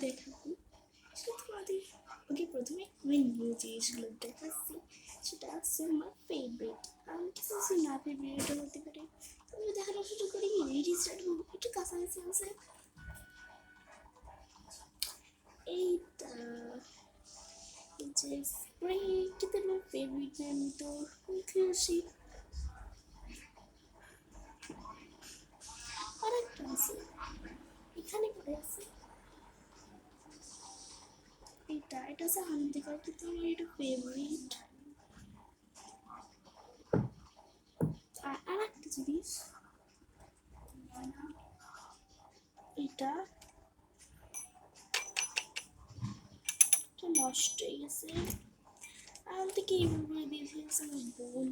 দেখাবো সেটা তোমাদের ওকে প্রথমে আমি নিউ জিনিসগুলো দেখাচ্ছি। সেটা হচ্ছে আমার ফেভারিট। আমি কিছু কিছু না ফেভারিটও হতে পারে। আমি দেখানো শুরু করি, রেডি স্টার্ট করবো। একটু কাছাকাছি আছে এইটা, যে স্প্রে, কিন্তু আমার ফেভারিট না। আমি তো খুশি। আর একটা আছে এখানে পড়ে আছে, এটা হচ্ছে হালদিকার, কিন্তু আমার এটা ফেভারিট। আর একটা জিনিস, এটা নষ্ট হয়ে গেছে। আমার থেকে এইভাবে দিয়ে ফেলছে আমার বোন,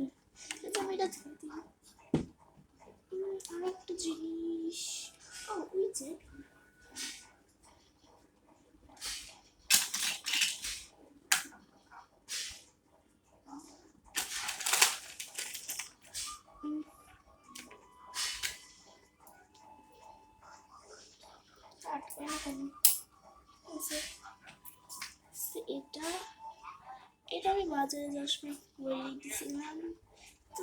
কিন্তু আমি এটা ধুয়ে দিই। আর একটা জিনিস, ও ওই যে এটা এটা আমি বাজারে যাওয়ার সময় বলে দিয়েছিলাম। তো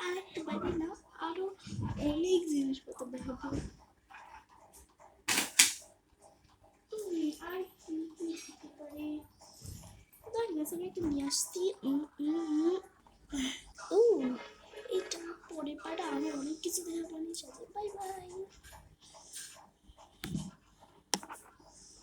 আর একটা বাইরে না, আরো অনেক জিনিসপত্র দেখাবো। আর কি হতে পারে, আমি একটা নিয়ে আসছি